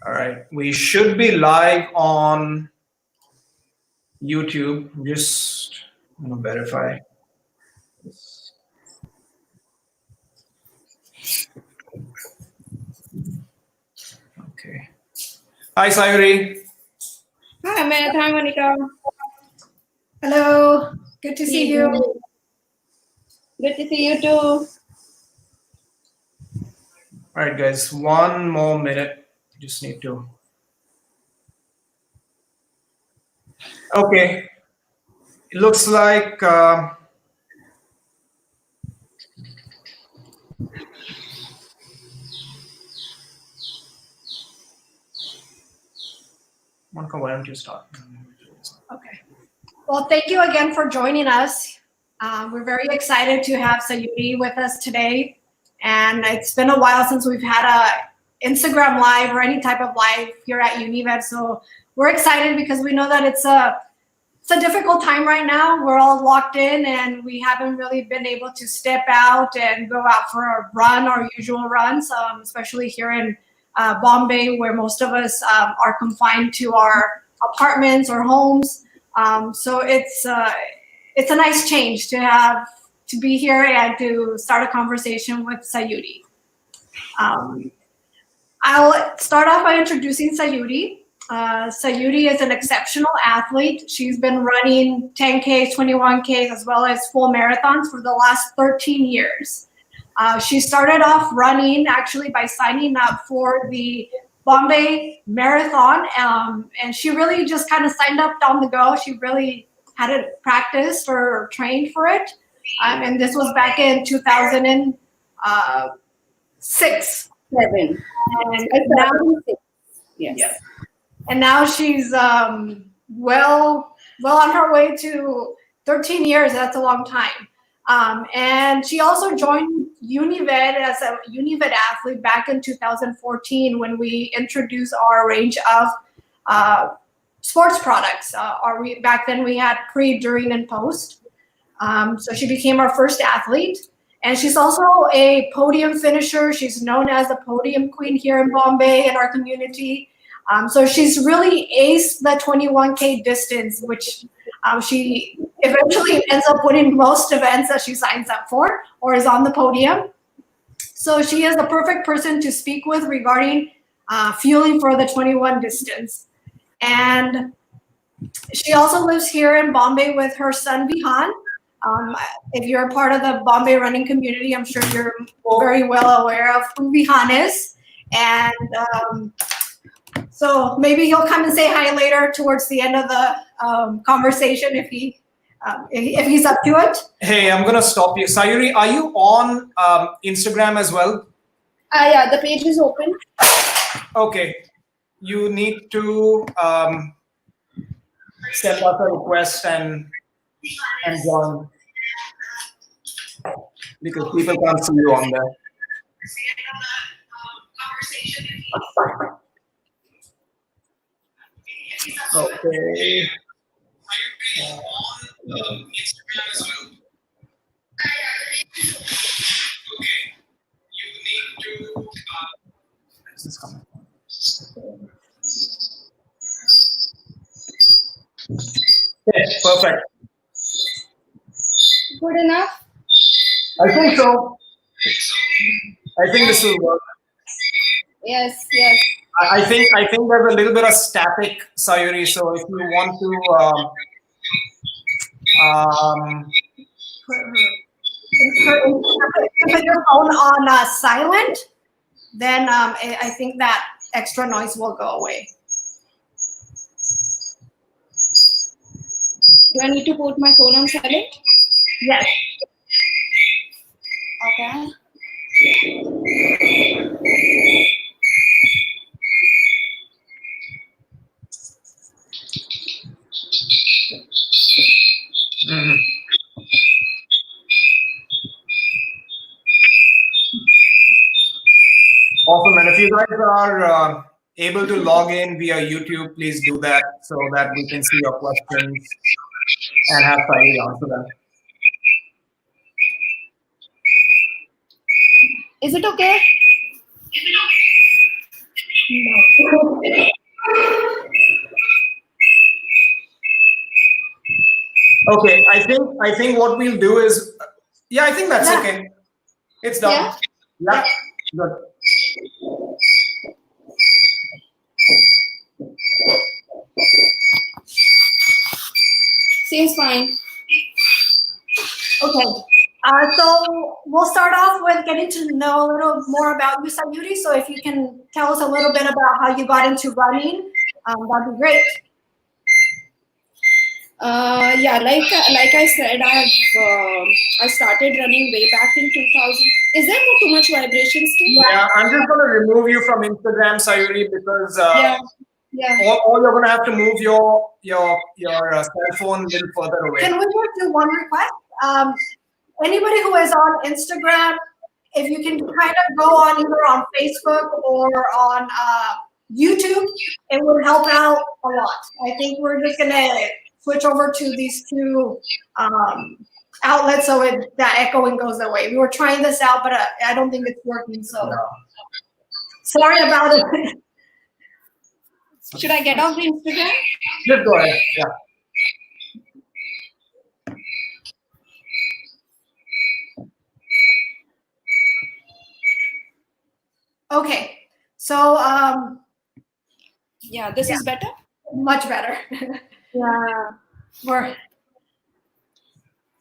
All right, we should be live on YouTube. Just want to verify. Okay. Hi, Sayuri. Hi, Amit. Hi, Monica. Hello. Good to see you. Good to see you too. All right, guys, one more minute. Just need to. Okay. It looks like Monica, why don't you start? Okay. Well, thank you again for joining us. We're very excited to have Sayuri with us today. And it's been a while since we've had a Instagram live or any type of live here at Unived. So we're excited because we know that it's a difficult time right now. We're all locked in and we haven't really been able to step out and go out for a run, our usual runs, especially here in Bombay, where most of us are confined to our apartments or homes. So it's a nice change to be here and to start a conversation with Sayuri. I'll start off by introducing Sayuri. Sayuri is an exceptional athlete. She's been running 10Ks, 21Ks, as well as full marathons for the last 13 years. She started off running actually by signing up for the Bombay Marathon, and she really just kind of signed up on the go. She really hadn't practiced or trained for it, and this was back in 2006. Seven. And now, Yes. and now she's well on her way to 13 years. That's a long time. And she also joined Unived as a Unived athlete back in 2014 when we introduced our range of sports products. Back then we had pre, during, and post. So she became our first athlete. And she's also a podium finisher. She's known as the podium queen here in Bombay in our community. So she's really aced the 21K distance, which she eventually ends up winning most events that she signs up for or is on the podium. So she is the perfect person to speak with regarding fueling for the 21 distance. And she also lives here in Bombay with her son, Vihan. If you're a part of the Bombay running community, I'm sure you're very well aware of who Vihan is. And so maybe he'll come and say hi later towards the end of the conversation if he's up to it. Hey, I'm gonna stop you. Sayuri, are you on Instagram as well? Yeah, the page is open. Okay. You need to send us a request and join because people can't see you on there. Okay. Is this coming? Okay, perfect. Good enough? I think so. I think this will work. Yes. I think there's a little bit of static, Sayuri. So if you want to put your phone on silent, then I think that extra noise will go away. Do I need to put my phone on silent? Yes. Okay. Mm-hmm. Awesome, and if you guys are able to log in via YouTube, please do that so that we can see your questions and have Sayuri answer them. Is it okay? No, Okay, I think what we'll do is, yeah, I think that's Yeah. okay. It's done. Yeah? Yeah. Good. Seems fine. Okay. So we'll start off with getting to know a little more about you, Sayuri. So if you can tell us a little bit about how you got into running, that'd be great. Yeah, like I said, I started running way back in 2000. Is there not too much vibration still? Yeah, I'm just going to remove you from Instagram, Sayuri, because Yeah. all you're going to have to move your cell phone a little further away. Can we just do one request? Anybody who is on Instagram, if you can kind of go on either on Facebook or on YouTube, it would help out a lot. I think we're just gonna switch over to these two outlets so that echoing goes away. We were trying this out, but I don't think it's working. So No. sorry about it. Should I get off the Instagram? Just go ahead. Yeah. Okay, so Yeah, this is better. much better. Yeah. We're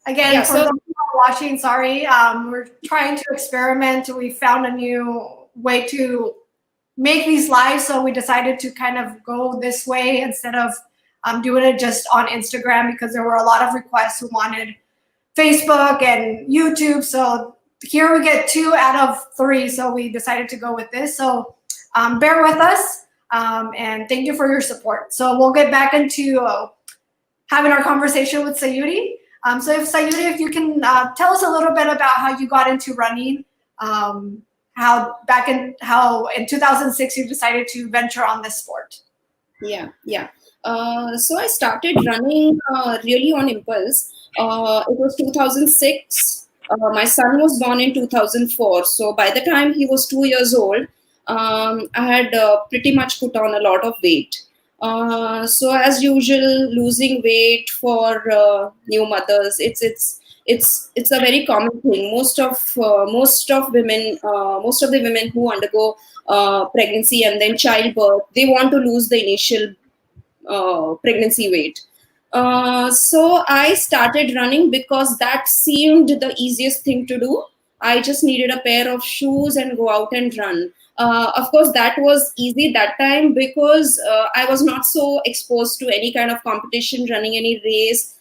again Yeah, for so- those who are watching. Sorry, we're trying to experiment. We found a new way to make these lives, so we decided to kind of go this way instead of doing it just on Instagram because there were a lot of requests who wanted Facebook and YouTube. So here we get 2 out of 3. So we decided to go with this. So bear with us and thank you for your support. So we'll get back into having our conversation with Sayuri. So if Sayuri, if you can tell us a little bit about how you got into running, how in 2006 you decided to venture on this sport. Yeah. So I started running really on impulse. It was 2006. My son was born in 2004. So by the time he was 2 years old, I had pretty much put on a lot of weight. So as usual, losing weight for new mothers, it's a very common thing. Most of the women who undergo pregnancy and then childbirth, they want to lose the initial pregnancy weight. So I started running because that seemed the easiest thing to do. I just needed a pair of shoes and go out and run. Of course, that was easy that time because I was not so exposed to any kind of competition, running any race.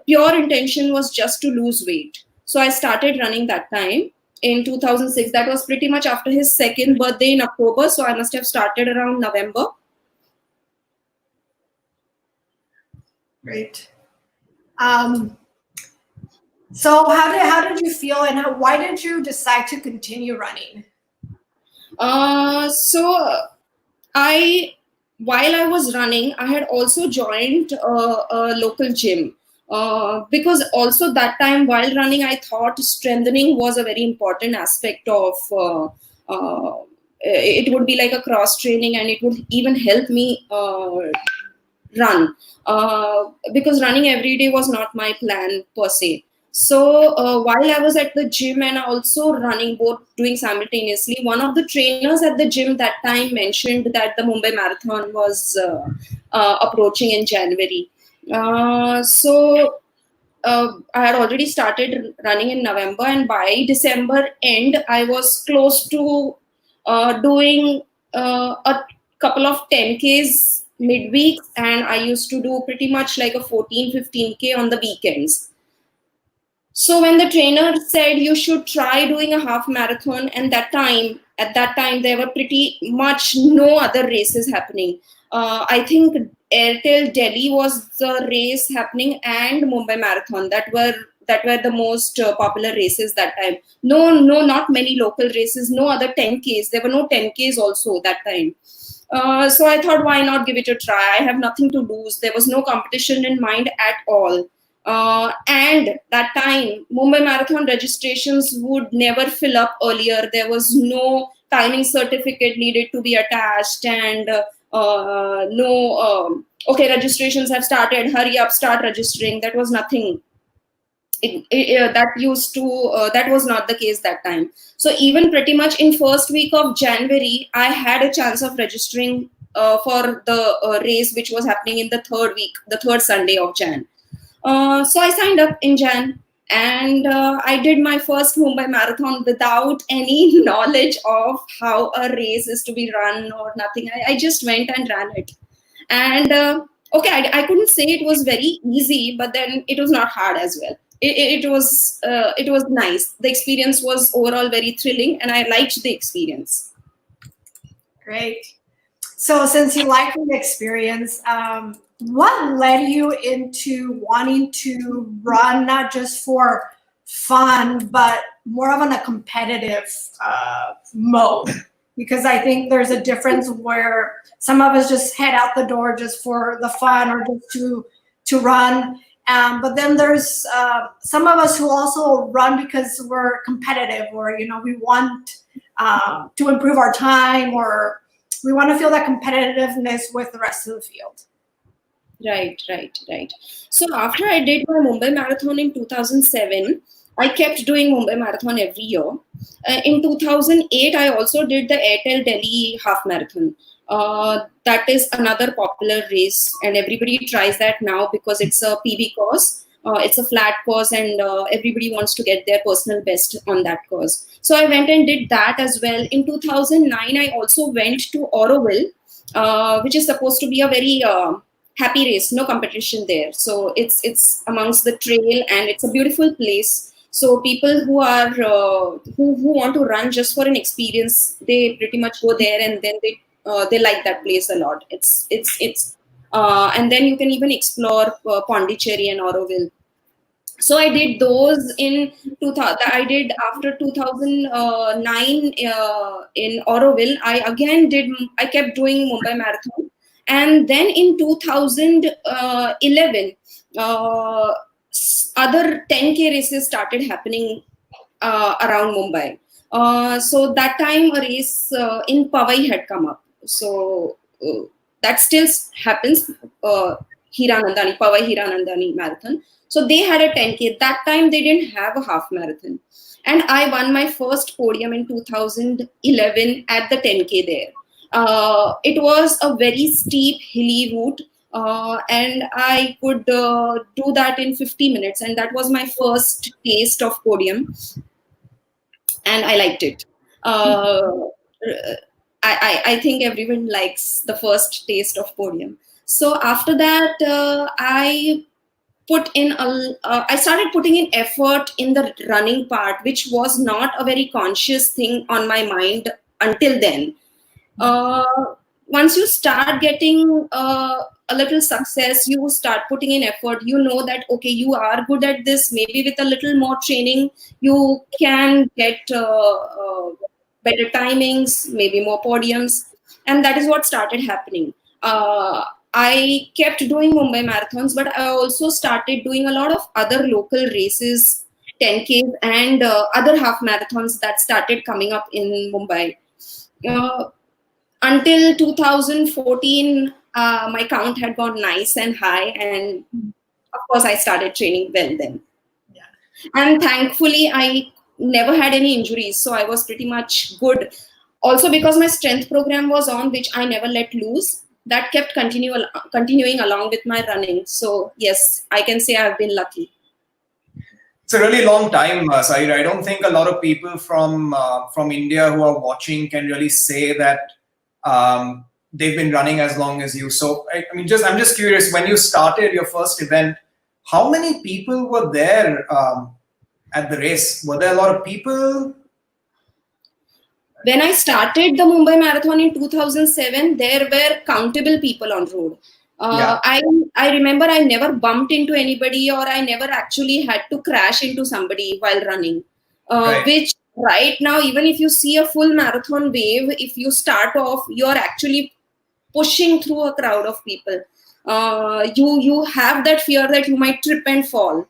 Pure intention was just to lose weight. So I started running that time in 2006. That was pretty much after his second birthday in October. So I must have started around November. Great. So how did you feel and why did you decide to continue running? While I was running, I had also joined a local gym because also that time while running, I thought strengthening was a very important aspect of it would be like a cross training and it would even help me run because running every day was not my plan per se. So while I was at the gym and also running, both doing simultaneously, one of the trainers at the gym that time mentioned that the Mumbai Marathon was approaching in January. So I had already started running in November, and by December end, I was close to doing a couple of 10Ks midweek, and I used to do pretty much like a 14-15K on the weekends. So when the trainer said you should try doing a half marathon, and at that time there were pretty much no other races happening. I think Airtel Delhi was the race happening and Mumbai Marathon that were the most popular races that time. No, not many local races. No other 10Ks. There were no 10Ks also that time. So I thought, why not give it a try? I have nothing to lose. There was no competition in mind at all. And that time, Mumbai Marathon registrations would never fill up earlier. There was no timing certificate needed to be attached, and no, okay, registrations have started, hurry up, start registering. That was nothing. That was not the case that time. So even pretty much in first week of January, I had a chance of registering for the race, which was happening in the third Sunday of Jan. So I signed up in Jan, and I did my first Mumbai Marathon without any knowledge of how a race is to be run or nothing. I just went and ran it. And okay, I couldn't say it was very easy, but then it was not hard as well. It was nice. The experience was overall very thrilling, and I liked the experience. Great. So since you liked the experience, what led you into wanting to run not just for fun, but more of a competitive mode? Because I think there's a difference where some of us just head out the door just for the fun or just to run. But then there's some of us who also run because we're competitive, or we want to improve our time, or we want to feel that competitiveness with the rest of the field. Right. So after I did my Mumbai Marathon in 2007, I kept doing Mumbai Marathon every year. In 2008, I also did the Airtel Delhi Half Marathon. That is another popular race, and everybody tries that now because it's a PB course. It's a flat course, and everybody wants to get their personal best on that course. So I went and did that as well. In 2009, I also went to Auroville, which is supposed to be a very happy race, no competition there. So it's amongst the trail, and it's a beautiful place. So people who are who want to run just for an experience, they pretty much go there, and then they like that place a lot. And then you can even explore Pondicherry and Auroville. So I did those in 2000. I did after 2009 in Auroville. I kept doing Mumbai Marathon, and then in 2011, other 10K races started happening around Mumbai. So that time a race in Powai had come up. So that still happens, Powai Hiranandani Marathon. So they had a 10K. That time they didn't have a half marathon. And I won my first podium in 2011 at the 10K there. It was a very steep, hilly route. And I could do that in 50 minutes. And that was my first taste of podium. And I liked it. I think everyone likes the first taste of podium. So after that, I started putting in effort in the running part, which was not a very conscious thing on my mind until then. Once you start getting a little success, you start putting in effort. You know that, okay, you are good at this. Maybe with a little more training, you can get better timings, maybe more podiums. And that is what started happening. I kept doing Mumbai marathons, but I also started doing a lot of other local races, 10Ks, and other half marathons that started coming up in Mumbai. Until 2014, my count had gone nice and high, and of course, I started training well then. Yeah. And thankfully, I never had any injuries, so I was pretty much good. Also, because my strength program was on, which I never let loose, that kept continuing along with my running. So yes, I can say I've been lucky. It's a really long time, Sayuri. I don't think a lot of people from India who are watching can really say that they've been running as long as you. So I'm just curious, when you started your first event, how many people were there at the race? Were there a lot of people? When I started the Mumbai Marathon in 2007, there were countable people on road. I remember I never bumped into anybody, or I never actually had to crash into somebody while running. Right. Which right now, even if you see a full marathon wave, if you start off, you're actually pushing through a crowd of people. you have that fear that you might trip and fall.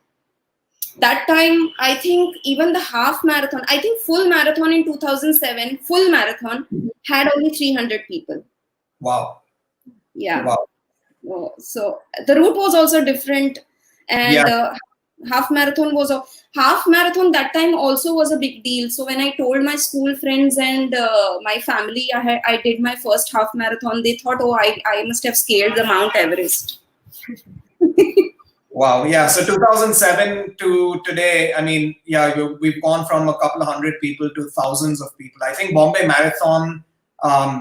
That time, I think even the half marathon, I think full marathon in 2007, full marathon had only 300 people. Wow. Yeah. Wow. So the route was also different, and half marathon that time also was a big deal. So when I told my school friends and my family I did my first half marathon, they thought, oh, I must have scaled the Mount Everest. Wow. Yeah. So 2007 to today, I mean, yeah, we've gone from a couple of hundred people to thousands of people. I think Bombay Marathon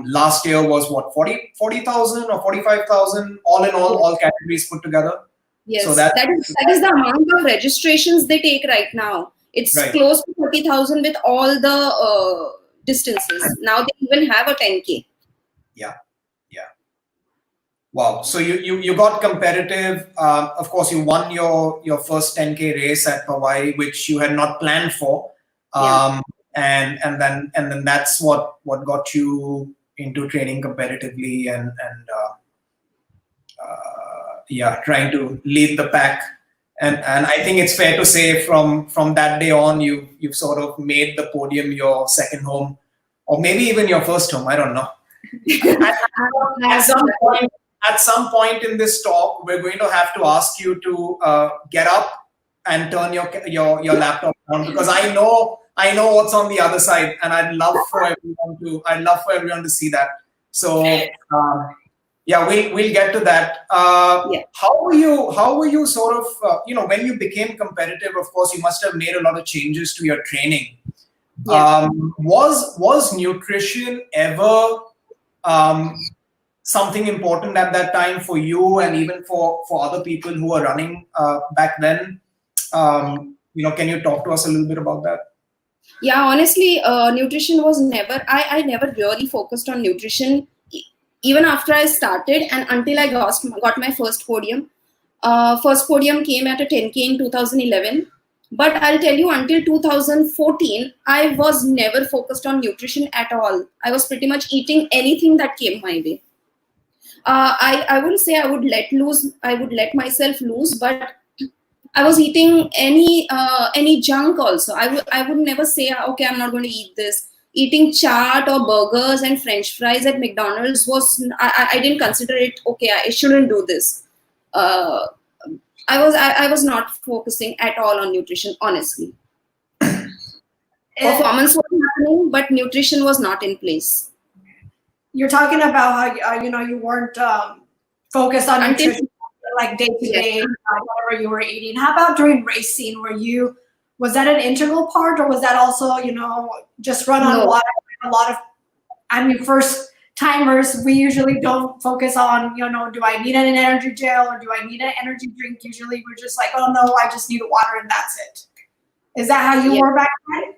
last year was what, 40,000 or 45,000 all in all categories put together. Yes, So that is the amount of registrations they take right now. It's right. close to 40,000 with all the distances. Now they even have a 10K. Yeah. Wow. So you got competitive. Of course, you won your first 10K race at Hawaii, which you had not planned for. And then that's what got you into training competitively and trying to lead the pack. And I think it's fair to say from that day on, you've sort of made the podium your second home, or maybe even your first home. I don't know. At some point in this talk, we're going to have to ask you to get up and turn your laptop on, because I know what's on the other side, and I'd love for everyone to see that. So we'll get to that. How were you sort of when you became competitive? Of course, you must have made a lot of changes to your training. Was nutrition ever something important at that time for you, and even for other people who were running back then? Can you talk to us a little bit about that? Yeah, honestly, nutrition was never, I never really focused on nutrition, even after I started and until I got my first podium. First podium came at a 10K in 2011. But I'll tell you, until 2014, I was never focused on nutrition at all. I was pretty much eating anything that came my way. I wouldn't say I would let myself loose, but I was eating any junk also. I would never say, okay, I'm not going to eat this. Eating chaat or burgers and French fries at McDonald's I didn't consider it, okay, I shouldn't do this. I was not focusing at all on nutrition, honestly. Performance was happening, but nutrition was not in place. You're talking about how you weren't focused on nutrition, like day to day, whatever you were eating. How about during racing? Was that an integral part, or was that also just run on water? A lot of, first timers, we usually don't focus on do I need an energy gel or do I need an energy drink? Usually we're just like, oh no, I just need water and that's it. Is that how you were back then?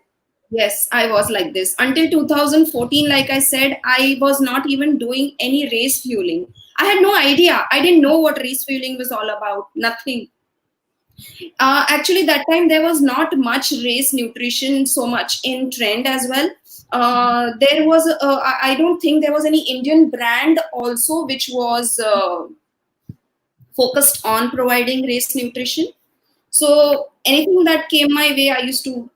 Yes, I was like this. Until 2014, like I said, I was not even doing any race fueling. I had no idea. I didn't know what race fueling was all about. Nothing. Actually, that time there was not much race nutrition so much in trend as well. There was, I don't think there was any Indian brand also which was focused on providing race nutrition. So anything that came my way,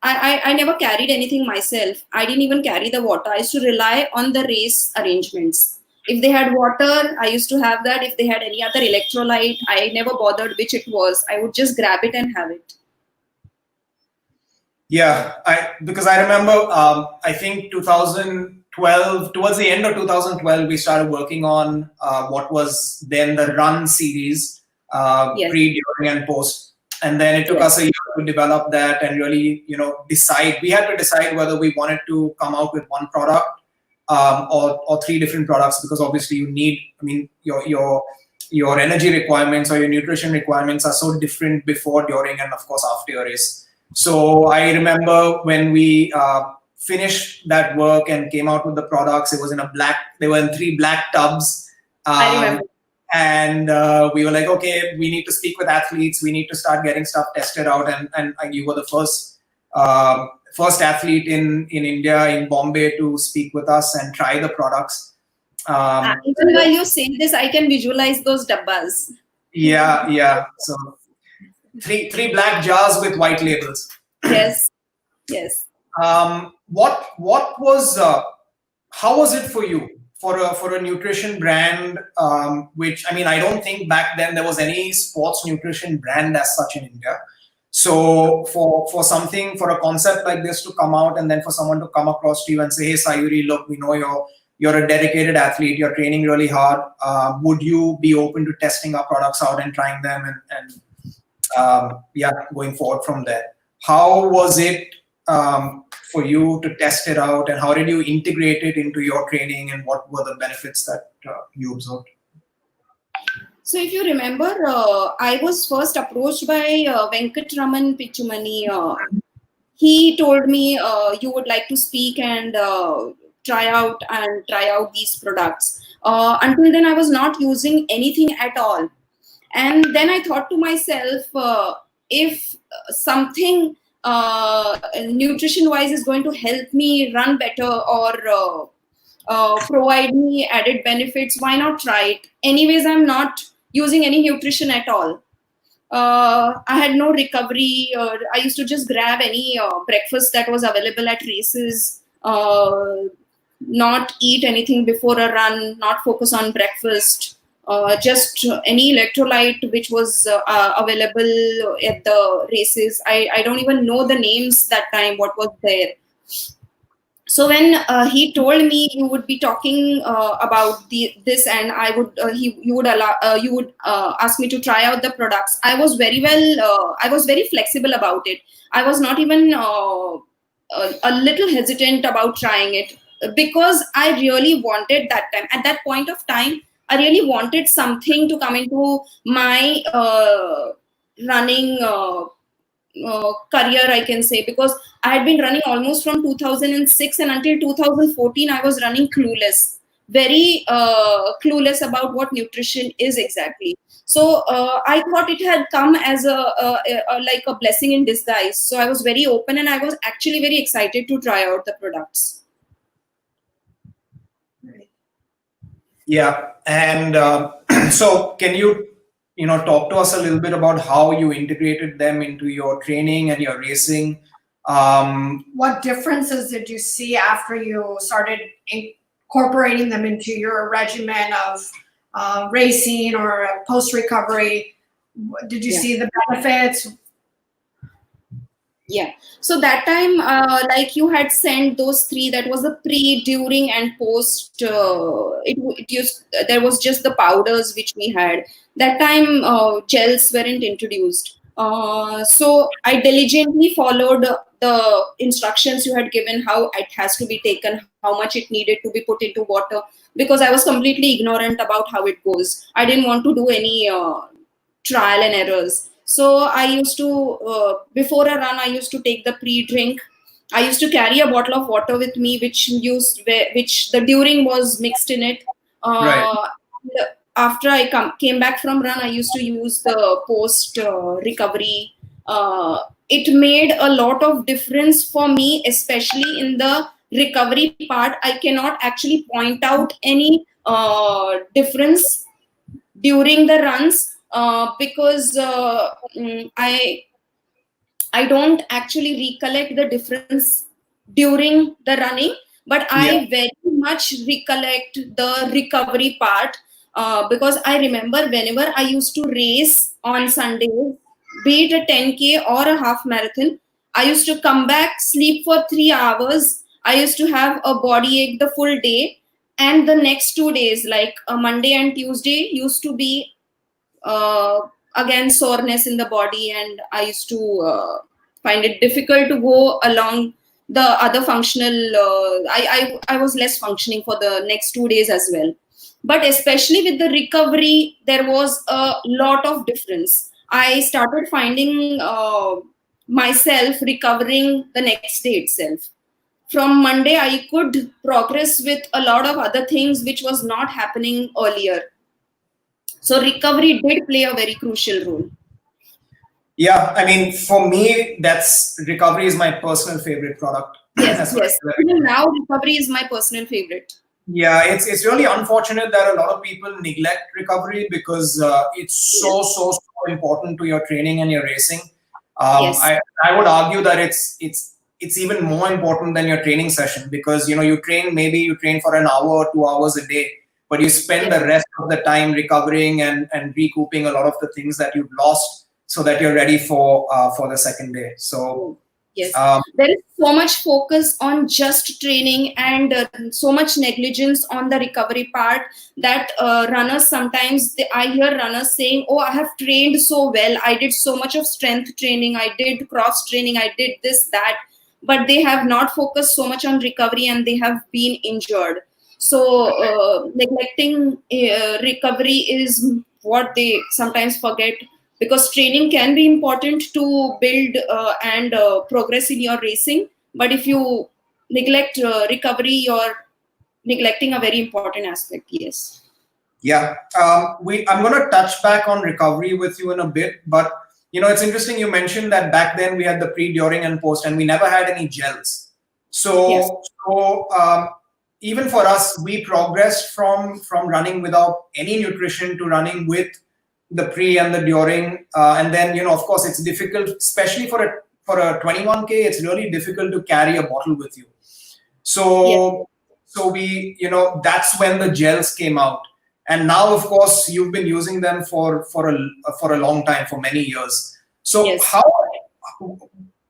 I never carried anything myself. I didn't even carry the water. I used to rely on the race arrangements. If they had water, I used to have that. If they had any other electrolyte, I never bothered which it was. I would just grab it and have it. Yeah, because I remember, I think 2012, towards the end of 2012, we started working on what was then the Run series, pre, during, and post. And then it took us a year to develop that and really, decide. We had to decide whether we wanted to come out with one product or three different products, because obviously you need, your energy requirements or your nutrition requirements are so different before, during, and of course after your race. So I remember when we finished that work and came out with the products, they were in 3 black tubs. I remember. And we were like, okay, we need to speak with athletes. We need to start getting stuff tested out. And you were the first athlete in India, in Bombay, to speak with us and try the products. Even while you say this, I can visualize those dabbas. Yeah. So three black jars with white labels. Yes. What was how was it for you for a nutrition brand? Which, I mean, I don't think back then there was any sports nutrition brand as such in India. So for something, for a concept like this to come out, and then for someone to come across to you and say, "Hey, Sayuri, look, we know you're a dedicated athlete. You're training really hard. Would you be open to testing our products out and trying them and going forward from there?" How was it for you to test it out, and how did you integrate it into your training, and what were the benefits that you observed? So if you remember, I was first approached by Venkatraman Pichumani. He told me you would like to speak and try out these products. Until then, I was not using anything at all. And then I thought to myself, if something nutrition-wise is going to help me run better or provide me added benefits, why not try it? Anyways, I'm not using any nutrition at all. I had no recovery. I used to just grab any breakfast that was available at races, not eat anything before a run, not focus on breakfast, just any electrolyte which was available at the races. I don't even know the names that time, what was there. So when he told me you would be talking about this, and I would you would ask me to try out the products, I was very flexible about it. I was not even a little hesitant about trying it, because I really wanted that time. At that point of time, I really wanted something to come into my running career, I can say, because I had been running almost from 2006, and until 2014 I was running clueless, very clueless about what nutrition is exactly. So I thought it had come as like a blessing in disguise. So I was very open, and I was actually very excited to try out the products. Yeah, and so can you talk to us a little bit about how you integrated them into your training and your racing? What differences did you see after you started incorporating them into your regimen of racing or post-recovery? Did you see the benefits? Yeah. So that time, like you had sent those three, that was the pre, during, and post. There was just the powders which we had. That time, gels weren't introduced. So I diligently followed the instructions you had given, how it has to be taken, how much it needed to be put into water, because I was completely ignorant about how it goes. I didn't want to do any trial and errors. So I used to, before a run, I used to take the pre-drink. I used to carry a bottle of water with me, which the during was mixed in it. Right. After I came back from run, I used to use the post recovery. It made a lot of difference for me, especially in the recovery part. I cannot actually point out any difference during the runs, because I don't actually recollect the difference during the running, but I very much recollect the recovery part, because I remember whenever I used to race on Sundays, be it a 10K or a half marathon, I used to come back, sleep for 3 hours. I used to have a body ache the full day, and the next 2 days, like Monday and Tuesday, used to be again soreness in the body, and I used to find it difficult to go along the other functional. I was less functioning for the next 2 days as well. But especially with the recovery, there was a lot of difference. I started finding myself recovering the next day itself. From Monday, I could progress with a lot of other things which was not happening earlier. So recovery did play a very crucial role. Yeah, I mean, for me, recovery is my personal favorite product. Yes. Even now, recovery is my personal favorite. Yeah, it's really unfortunate that a lot of people neglect recovery because it's so important to your training and your racing. Yes. I would argue that it's even more important than your training session because you train for an hour or 2 hours a day, but you spend the rest of the time recovering and recouping a lot of the things that you've lost so that you're ready for the second day. So yes, there is so much focus on just training and so much negligence on the recovery part that runners sometimes I hear runners saying, "Oh, I have trained so well. I did so much of strength training. I did cross training. I did this that," but they have not focused so much on recovery and they have been injured. So neglecting recovery is what they sometimes forget, because training can be important to build and progress in your racing, but if you neglect recovery, you're neglecting a very important aspect. Yes. Yeah, I'm going to touch back on recovery with you in a bit, but it's interesting you mentioned that back then we had the pre, during, and post, and we never had any gels. So, Yes. Even for us, we progressed from running without any nutrition to running with the pre and the during, and then of course it's difficult, especially for a 21K. It's really difficult to carry a bottle with you. So we that's when the gels came out. And now, of course, you've been using them for a long time, for many years. So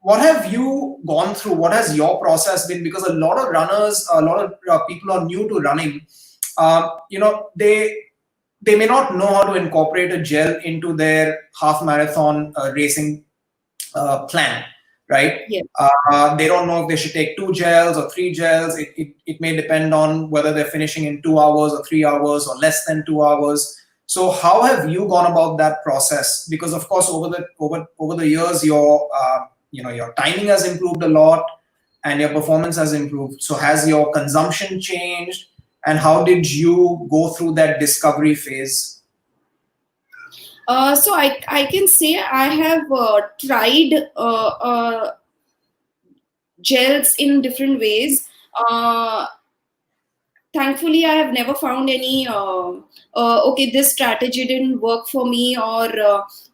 what have you gone through? What has your process been? Because a lot of runners, a lot of people are new to running. They may not know how to incorporate a gel into their half marathon racing plan. Right? Yeah. They don't know if they should take 2 gels or 3 gels. It may depend on whether they're finishing in 2 hours or 3 hours or less than 2 hours. So how have you gone about that process? Because of course, over the years, your timing has improved a lot and your performance has improved. So has your consumption changed? And how did you go through that discovery phase? So I can say I have tried gels in different ways. Thankfully, I have never found any okay, this strategy didn't work for me, or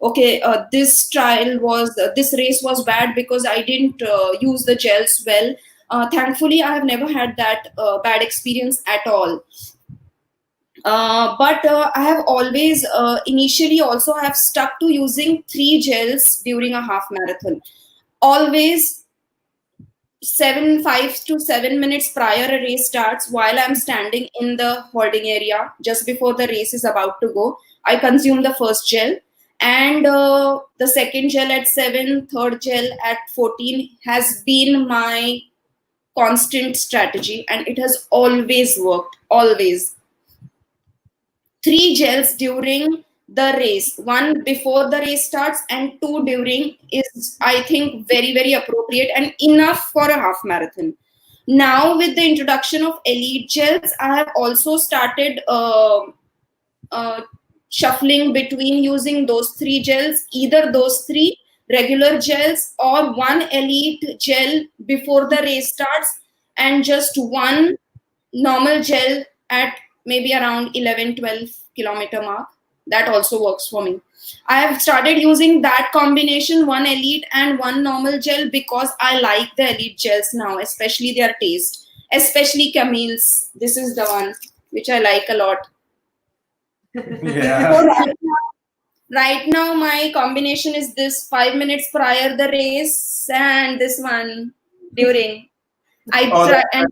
okay, this race was bad because I didn't use the gels well. Thankfully, I have never had that bad experience at all. But I have always initially also have stuck to using 3 gels during a half marathon. Always 5 to 7 minutes prior a race starts, while I'm standing in the holding area just before the race is about to go, I consume the first gel, and the second gel at 7, third gel at 14 has been my constant strategy, and it has always worked. Always 3 gels during the race, 1 before the race starts and 2 during, is I think very appropriate and enough for a half marathon. Now with the introduction of elite gels, I have also started shuffling between using those 3 gels, either those 3 regular gels or 1 elite gel before the race starts and just 1 normal gel at maybe around 11-12 kilometer mark. That also works for me. I have started using that combination, 1 elite and 1 normal gel, because I like the elite gels now, especially their taste, especially Camille's. This is the one which I like a lot. Yeah. So right now my combination is this: 5 minutes prior the race and this one during. I try and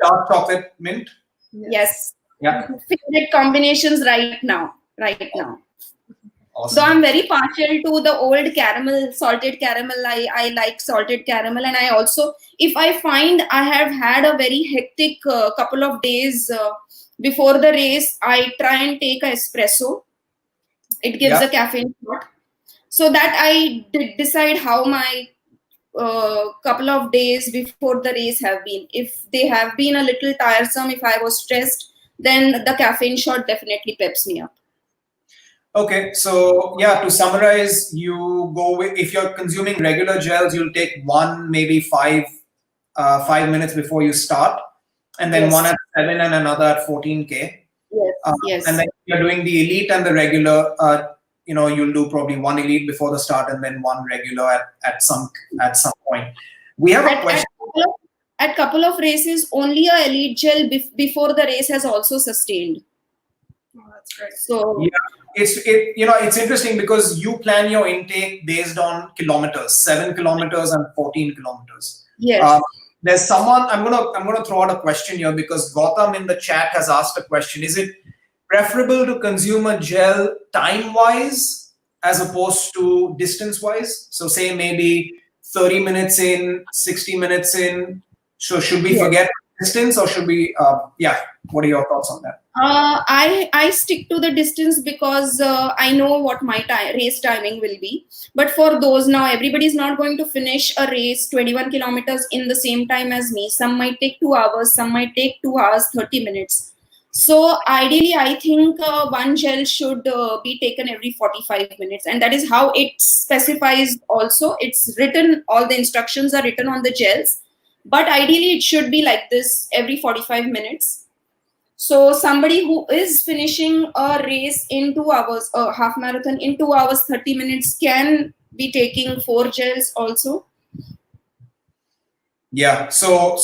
dark chocolate mint. yes. Yeah. Favorite combinations right now. Awesome. So I'm very partial to the old caramel, salted caramel. I like salted caramel, and I also, if I find I have had a very hectic couple of days before the race, I try and take a espresso. It gives a caffeine shot, so that I decide how my couple of days before the race have been. If they have been a little tiresome, if I was stressed, then the caffeine shot definitely peps me up. Okay, so yeah, to summarize, you go with, if you're consuming regular gels, you'll take 1, maybe 5 minutes before you start, and then 1 at 7 and another at 14K. Yes. And then you're doing the elite and the regular. You'll do probably one elite before the start and then one regular at some point. We have a question. At couple of races, only a elite gel before the race has also sustained. Oh, that's great. So it's interesting because you plan your intake based on kilometers, 7 kilometers and 14 kilometers. yes. There's someone, I'm gonna throw out a question here because Gautam in the chat has asked a question. Is it preferable to consume a gel time-wise as opposed to distance-wise? So say maybe 30 minutes in, 60 minutes in. So should we forget distance or should we, what are your thoughts on that? I stick to the distance because I know what my race timing will be. But for those now, everybody's not going to finish a race 21 kilometers in the same time as me. Some might take 2 hours, some might take 2 hours, 30 minutes. So ideally, I think one gel should be taken every 45 minutes. And that is how it specifies also. It's written, all the instructions are written on the gels. But ideally, it should be like this every 45 minutes. So somebody who is finishing a race in 2 hours, a half marathon in 2 hours, 30 minutes can be taking 4 gels also. Yeah. So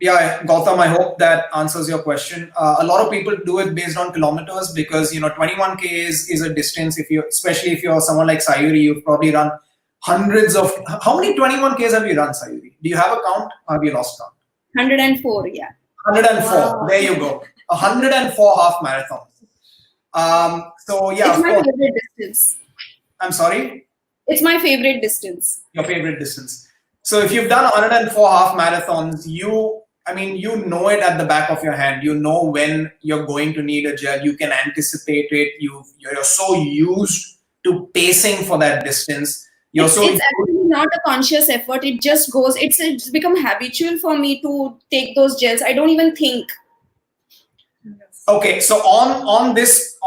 yeah, Gautam, I hope that answers your question. A lot of people do it based on kilometers because 21K is a distance. Especially if you're someone like Sayuri, you've probably run hundreds of. How many 21Ks have you run, Sayuri? Do you have a count? Or have you lost count? 104, yeah. 104. Wow. There you go. 104 half marathons. So yeah, it's my favorite distance. I'm sorry. It's my favorite distance. Your favorite distance. So if you've done 104 half marathons, you know it at the back of your hand. You know when you're going to need a gel. You can anticipate it. You're so used to pacing for that distance. It's actually not a conscious effort. It just goes. It's become habitual for me to take those gels. I don't even think. Okay, so on this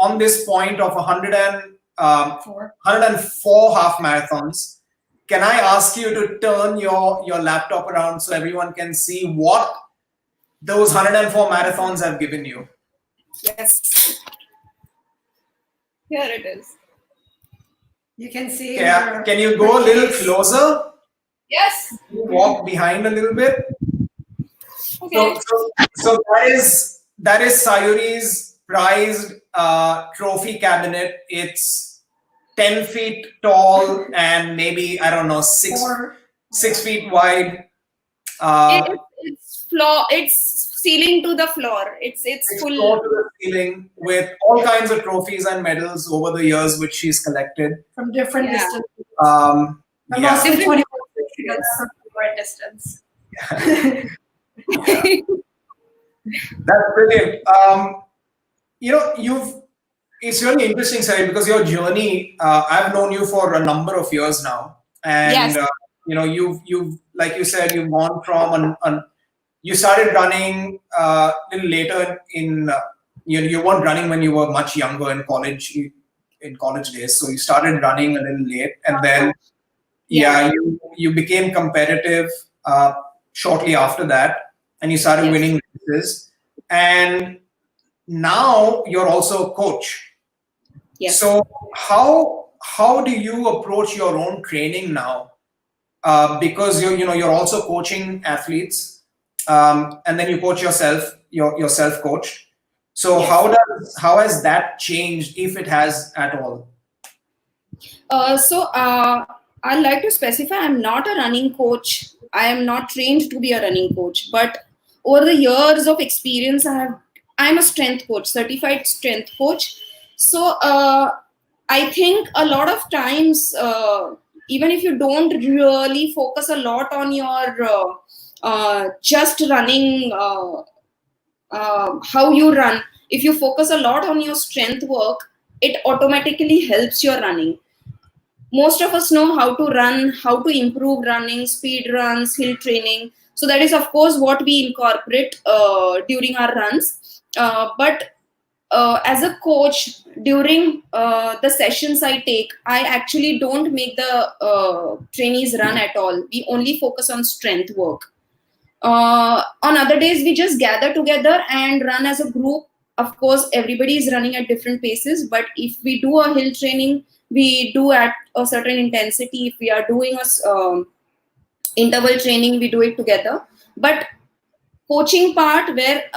point of 104 half marathons, can I ask you to turn your laptop around so everyone can see what those 104 marathons have given you? Yes. Here it is. You can see. Yeah. Can you go a little closer? Yes. Walk behind a little bit. Okay. So that is Sayuri's prized trophy cabinet. It's 10 feet tall and maybe, I don't know, 6 feet wide. It's ceiling to the floor. It's full. Floor to the ceiling with all kinds of trophies and medals over the years which she's collected. From different distances. Yeah. 21 distance. That's brilliant. It's really interesting, Sayuri, because your journey, I've known you for a number of years now. And, Yes. you've, like you said, you've gone from you started running a little later you weren't running when you were much younger in college days. So you started running a little late and then, you became competitive shortly after that and you started winning races. And now you're also a coach. Yes. So how do you approach your own training now? Because you're also coaching athletes. And then you coach yourself, you're self-coached. So Yes. how has that changed, if it has at all? I'd like to specify I'm not a running coach. I am not trained to be a running coach. But over the years of experience, I'm a strength coach, certified strength coach. So I think a lot of times, even if you don't really focus a lot on your just running, how you run, if you focus a lot on your strength work, it automatically helps your running. Most of us know how to run, how to improve running, speed runs, hill training. So that is, of course, what we incorporate during our runs. But as a coach, during the sessions I take, I actually don't make the trainees run at all. We only focus on strength work. On other days, we just gather together and run as a group. Of course, everybody is running at different paces, but if we do a hill training, we do at a certain intensity. If we are doing a interval training, we do it together. But coaching part where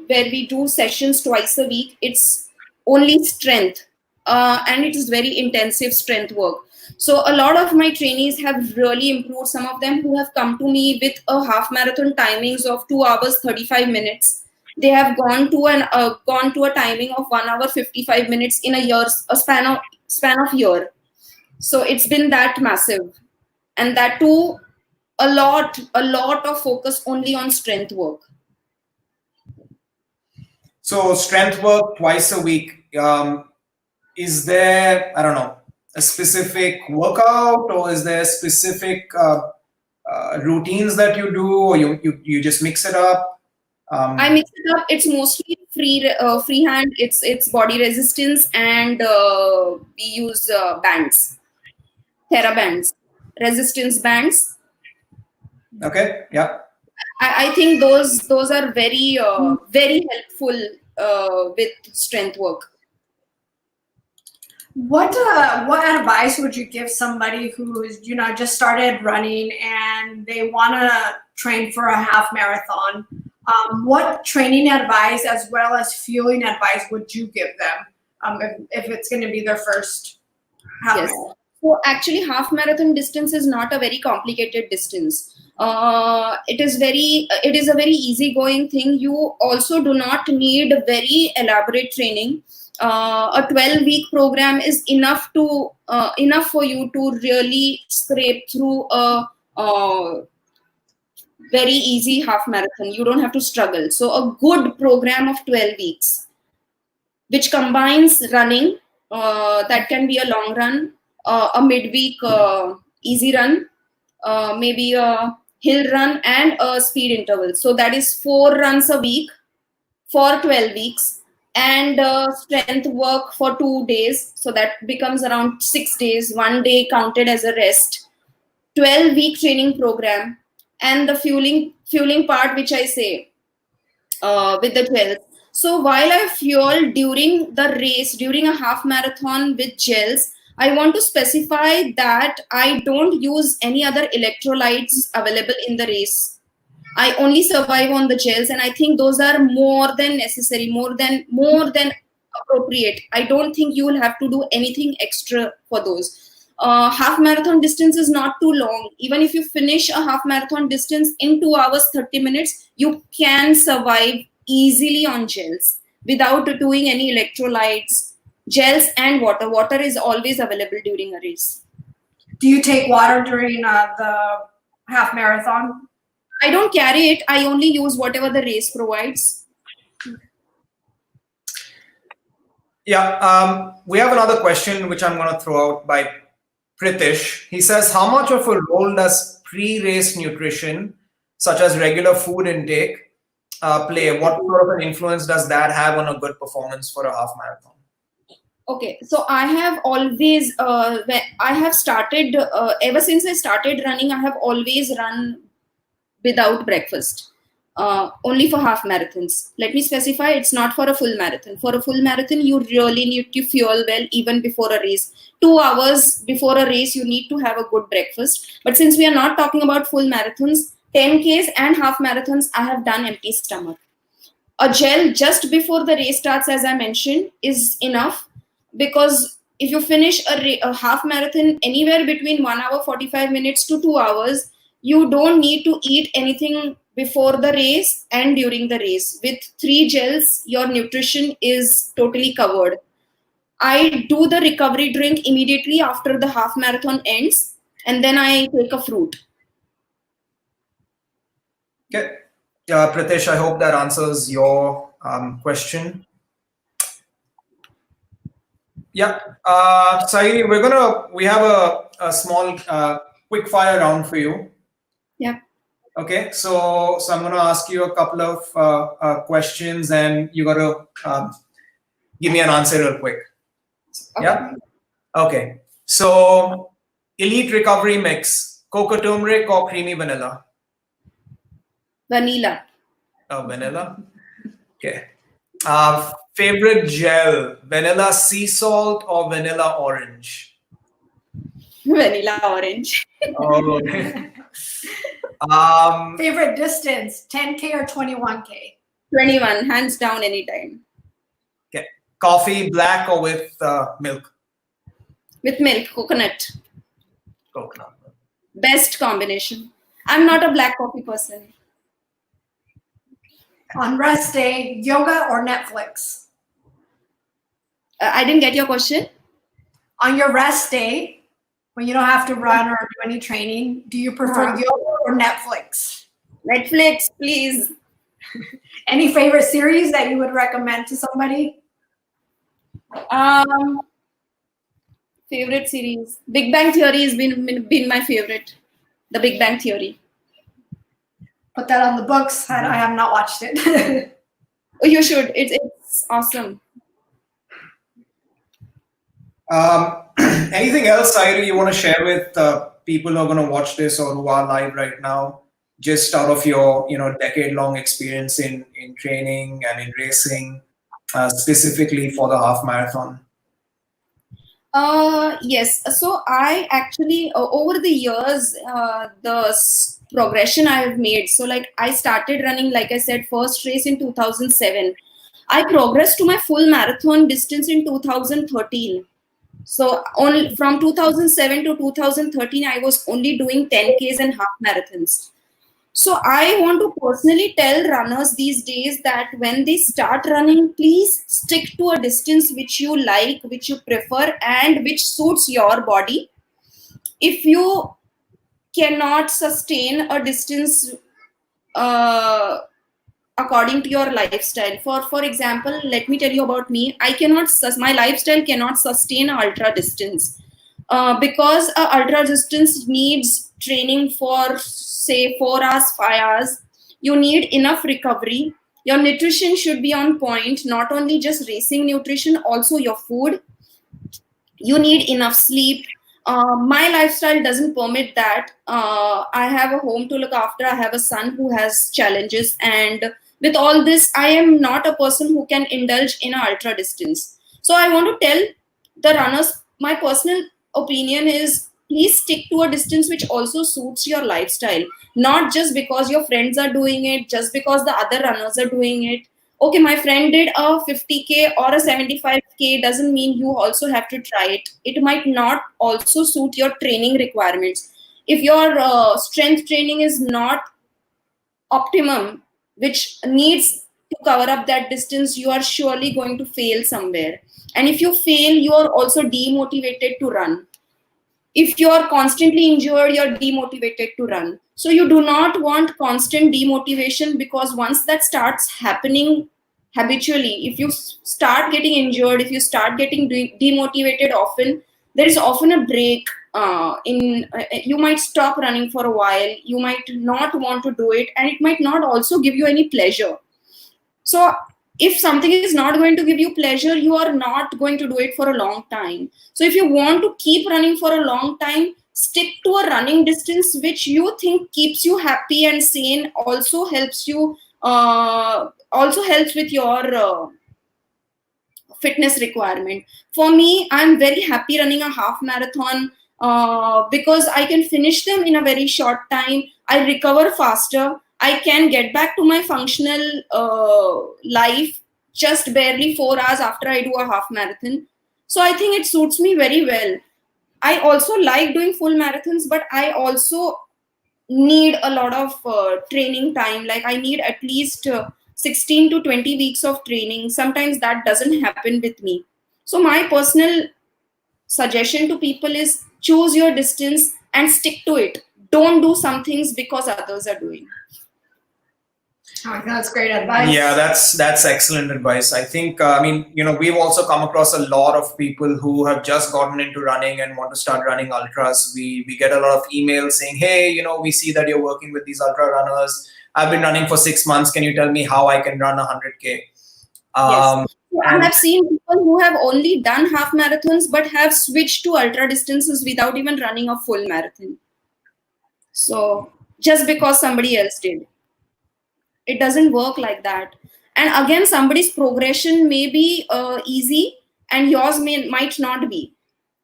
we do sessions twice a week, it's only strength, and it is very intensive strength work. So a lot of my trainees have really improved. Some of them who have come to me with a half marathon timings of 2 hours 35 minutes, they have gone to a timing of 1 hour 55 minutes in a span of year. So it's been that massive, and that too a lot of focus only on strength work. So strength work twice a week. Is there, I don't know, a specific workout, or is there specific routines that you do, or you just mix it up? I mix it up. It's mostly freehand. It's body resistance, and we use bands, TheraBands, resistance bands. Okay, yeah. I think those are very very helpful with strength work. What advice would you give somebody who is just started running and they want to train for a half marathon? What training advice as well as fueling advice would you give them if it's going to be their first half Yes. marathon? So actually, half marathon distance is not a very complicated distance. It is a very easygoing thing. You also do not need very elaborate training. A 12-week program is enough for you to really scrape through a very easy half marathon. You don't have to struggle. So a good program of 12 weeks, which combines running, that can be a long run, a midweek easy run, maybe a hill run, and a speed interval. So that is 4 runs a week for 12 weeks, and strength work for 2 days. So that becomes around 6 days, 1 day counted as a rest. 12-week training program, and the fueling part, which I say with the gels. So while I fuel during the race, during a half marathon with gels, I want to specify that I don't use any other electrolytes available in the race. I only survive on the gels, and I think those are more than necessary, more than appropriate. I don't think you will have to do anything extra for those. Half marathon distance is not too long. Even if you finish a half marathon distance in 2 hours 30 minutes, you can survive easily on gels without doing any electrolytes. Gels and water. Water is always available during a race. Do you take water during the half marathon? I don't carry it. I only use whatever the race provides. Yeah, we have another question which I'm going to throw out by Pritish. He says, how much of a role does pre-race nutrition, such as regular food intake, play? What sort of an influence does that have on a good performance for a half marathon? Okay, so I have always, I have started, ever since I started running, I have always run without breakfast, only for half marathons. Let me specify, it's not for a full marathon. For a full marathon, you really need to fuel well even before a race. 2 hours before a race, you need to have a good breakfast. But since we are not talking about full marathons, 10Ks and half marathons, I have done empty stomach. A gel just before the race starts, as I mentioned, is enough, because if you finish a half marathon anywhere between 1 hour 45 minutes to 2 hours, you don't need to eat anything before the race and during the race. With 3 gels, your nutrition is totally covered. I do the recovery drink immediately after the half marathon ends, and then I take a fruit. Okay. Pritesh, I hope that answers your question. Yeah. Sayuri, we have a small quick fire round for you. Yeah. Okay. So I'm going to ask you a couple of questions, and you got to give me an answer real quick. Okay. Yeah. Okay. So elite recovery mix, cocoa turmeric or creamy vanilla? Vanilla. Oh, vanilla. Okay. Favorite gel, vanilla sea salt or vanilla orange? Vanilla orange. Oh. Favorite distance, 10K or 21K? 21, hands down, anytime. Okay. Coffee, black or with milk? With milk, coconut. Coconut. Best combination. I'm not a black coffee person. On rest day, yoga or Netflix? I didn't get your question. On your rest day, when you don't have to run or do any training, do you prefer yoga or Netflix? Netflix, please. Any favorite series that you would recommend to somebody? Favorite series. Big Bang Theory has been my favorite. The Big Bang Theory. Put that on the books. I have not watched it. Oh, you should. It's awesome. Anything else, Sayuri, you want to share with people who are going to watch this or who are live right now, just out of your decade-long experience in training and in racing, specifically for the half marathon? Yes. So I actually over the years, progression I have made. So like I started running, like I said, first race in 2007. I progressed to my full marathon distance in 2013. So only from 2007 to 2013, I was only doing 10Ks and half marathons. So I want to personally tell runners these days that when they start running, please stick to a distance which you like, which you prefer, and which suits your body. If you cannot sustain a distance uh, according to your lifestyle, for example, let me tell you about me. My lifestyle cannot sustain ultra distance because ultra distance needs training for say 4 hours, 5 hours. You need enough recovery. Your nutrition should be on point, not only just racing nutrition, also your food. You need enough sleep. My lifestyle doesn't permit that. I have a home to look after. I have a son who has challenges, and with all this, I am not a person who can indulge in a ultra distance. So I want to tell the runners, my personal opinion is, please stick to a distance which also suits your lifestyle, not just because your friends are doing it, just because the other runners are doing it. Okay, my friend did a 50K or a 75K doesn't mean you also have to try it. It might not also suit your training requirements. If your strength training is not optimum, which needs to cover up that distance, you are surely going to fail somewhere. And if you fail, you are also demotivated to run. If you're constantly injured, you're demotivated to run. So you do not want constant demotivation, because once that starts happening habitually, if you start getting injured, if you start getting demotivated often, there is often a break you might stop running for a while, you might not want to do it, and it might not also give you any pleasure. So if something is not going to give you pleasure, you are not going to do it for a long time. So if you want to keep running for a long time, stick to a running distance which you think keeps you happy and sane, also helps with your fitness requirement. For me, I'm very happy running a half marathon because I can finish them in a very short time. I recover faster. I can get back to my functional life just barely 4 hours after I do a half marathon. So I think it suits me very well. I also like doing full marathons, but I also need a lot of training time. Like I need at least 16 to 20 weeks of training. Sometimes that doesn't happen with me. So my personal suggestion to people is, choose your distance and stick to it. Don't do some things because others are doing. Oh, that's great advice. Yeah, that's excellent advice. I think we've also come across a lot of people who have just gotten into running and want to start running ultras. We get a lot of emails saying, hey, we see that you're working with these ultra runners. I've been running for 6 months. Can you tell me how I can run 100K? Yes. I have seen people who have only done half marathons but have switched to ultra distances without even running a full marathon. So just because somebody else did. It doesn't work like that. And again, somebody's progression may be easy and yours might not be,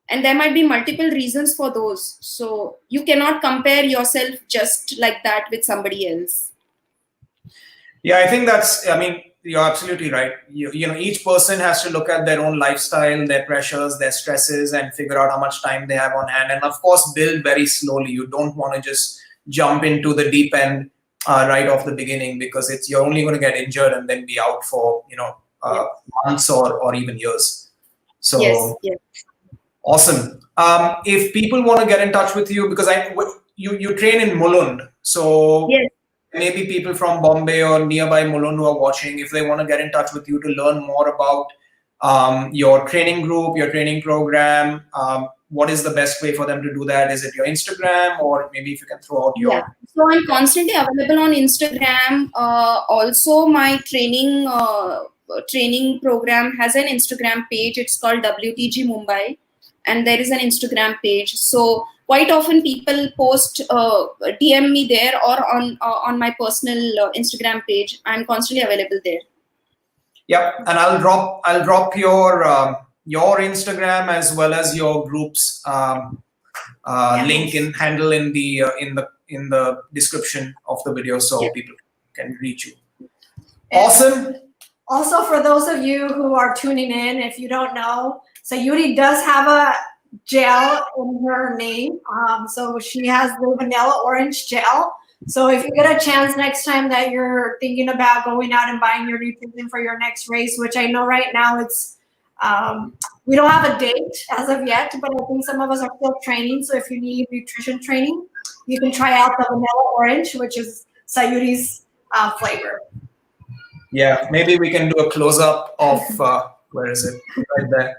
and there might be multiple reasons for those. So you cannot compare yourself just like that with somebody else. Yeah, I think you're absolutely right. You know, each person has to look at their own lifestyle, their pressures, their stresses, and figure out how much time they have on hand. And of course, build very slowly. You don't want to just jump into the deep end right off the beginning, because you're only going to get injured and then be out for, months or even years. So Yes. Awesome. If people want to get in touch with you, because you train in Mulund, so Yes. maybe people from Bombay or nearby Mulund who are watching, if they want to get in touch with you to learn more about your training group, your training program, what is the best way for them to do that? Is it your Instagram, or maybe if you can throw out your... Yeah. So I'm constantly available on Instagram. Also, my training program has an Instagram page. It's called WTG Mumbai, and there is an Instagram page. So quite often people post, DM me there, or on my personal Instagram page. I'm constantly available there. Yep, and I'll drop your Instagram as well as your group's link in handle in the description of the video, so people can reach you. Awesome. Also, for those of you who are tuning in, if you don't know, Sayuri does have a gel in her name. So she has the vanilla orange gel. So if you get a chance next time that you're thinking about going out and buying your nutrition for your next race, which I know right now it's, we don't have a date as of yet, but I think some of us are still training. So if you need nutrition training, you can try out the vanilla orange, which is Sayuri's flavor. Yeah, maybe we can do a close-up of, where is it? Right there.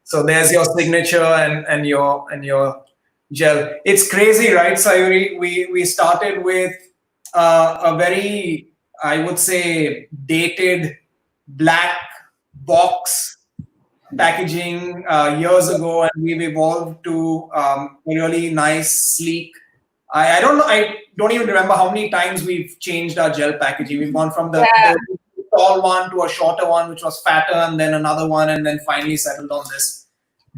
So there's your signature and your gel. It's crazy, right, Sayuri? We started with a very, I would say, dated black box packaging years ago, and we've evolved to a really nice, sleek. I don't know. I don't even remember how many times we've changed our gel packaging. We've gone from the tall one to a shorter one, which was fatter, and then another one, and then finally settled on this.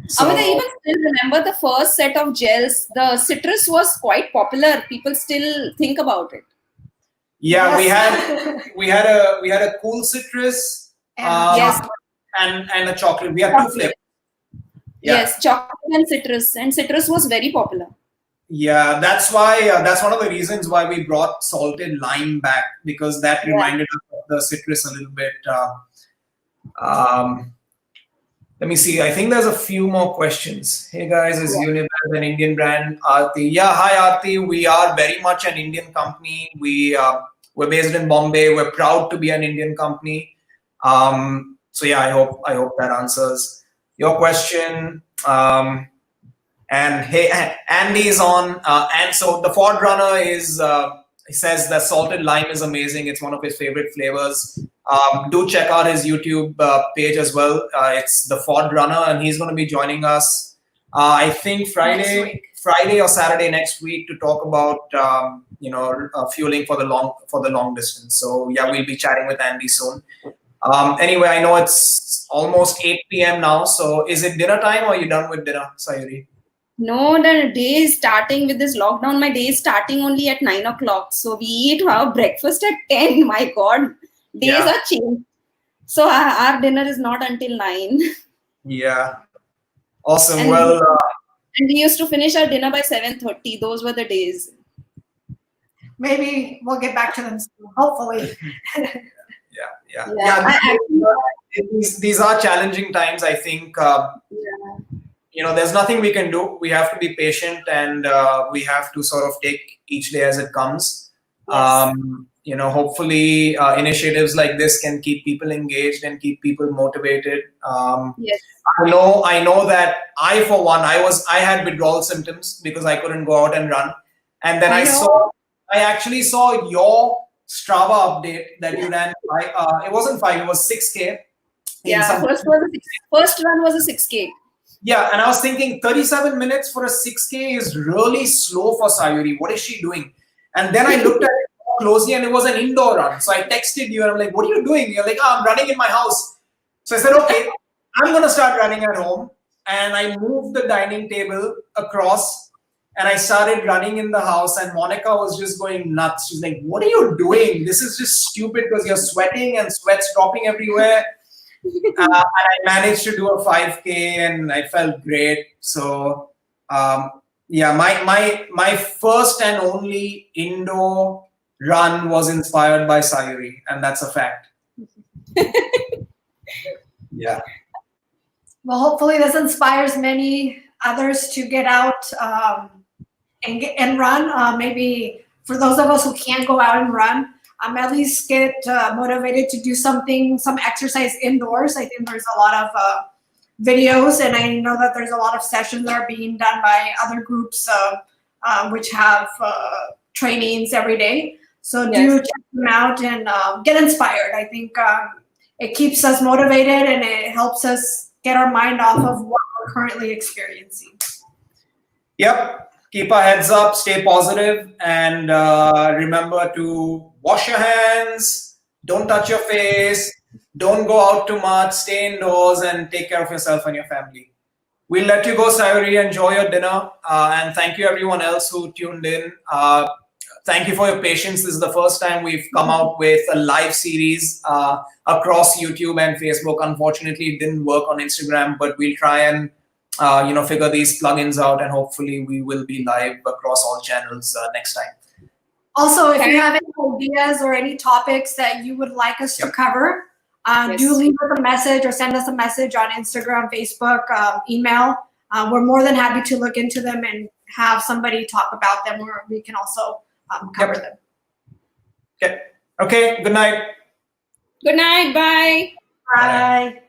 So, I even still remember the first set of gels. The citrus was quite popular. People still think about it. Yeah, we had a cool citrus and a chocolate. We had two flavors. Yeah. Yes, chocolate and citrus was very popular. Yeah, that's why that's one of the reasons why we brought salted lime back, because that reminded us of the citrus a little bit. Let me see. I think there's a few more questions. Hey guys, is Unived an Indian brand? Aarti. Yeah, hi Aarti. We are very much an Indian company. We're based in Bombay. We're proud to be an Indian company. So yeah, I hope that answers your question. And hey, Andy is on, and so the Ford Runner is. He says that salted lime is amazing. It's one of his favorite flavors. Do check out his YouTube page as well. It's the Ford Runner, and he's going to be joining us. I think Friday or Saturday next week to talk about fueling for the long distance. So yeah, we'll be chatting with Andy soon. Anyway, I know it's almost 8 p.m. now. So is it dinner time, or are you done with dinner, Sayuri? No, the day is starting with this lockdown. My day is starting only at 9 o'clock. So we eat our breakfast at 10. My God, days are changed. So our dinner is not until 9. Yeah. Awesome. And and we used to finish our dinner by 7:30. Those were the days. Maybe we'll get back to them soon, hopefully. These are challenging times, I think. There's nothing we can do. We have to be patient, and we have to sort of take each day as it comes. Yes. Hopefully initiatives like this can keep people engaged and keep people motivated. Yes. I know that for one, I had withdrawal symptoms because I couldn't go out and run. And then I actually saw your Strava update that you ran. It wasn't 5, it was 6K. Yeah, first run was a 6K. Yeah, and I was thinking 37 minutes for a 6K is really slow for Sayuri. What is she doing? And then I looked at it closely, and it was an indoor run. So I texted you and I'm like, what are you doing? You're like, oh, I'm running in my house. So I said, okay, I'm going to start running at home. And I moved the dining table across and I started running in the house, and Monica was just going nuts. She's like, what are you doing? This is just stupid because you're sweating and sweat's dropping everywhere. And I managed to do a 5K and I felt great. So yeah, my first and only indoor run was inspired by Sayuri, and that's a fact. Yeah. Well, hopefully this inspires many others to get out and run. Maybe for those of us who can't go out and run, at least get motivated to do some exercise indoors. I think there's a lot of videos, and I know that there's a lot of sessions that are being done by other groups which have trainings every day. So do check them out and get inspired. I think it keeps us motivated and it helps us get our mind off of what we're currently experiencing. Yep. Keep our heads up, stay positive, and remember to wash your hands, don't touch your face, don't go out too much, stay indoors, and take care of yourself and your family. We'll let you go, Sayuri. Enjoy your dinner. And thank you, everyone else who tuned in. Thank you for your patience. This is the first time we've come out with a live series across YouTube and Facebook. Unfortunately, it didn't work on Instagram, but we'll try and figure these plugins out, and hopefully we will be live across all channels next time. Also, if you have any ideas or any topics that you would like us to cover, do leave us a message or send us a message on Instagram, Facebook, email. We're more than happy to look into them and have somebody talk about them, or we can also cover them. Okay. Good night. Good night. Bye. Bye.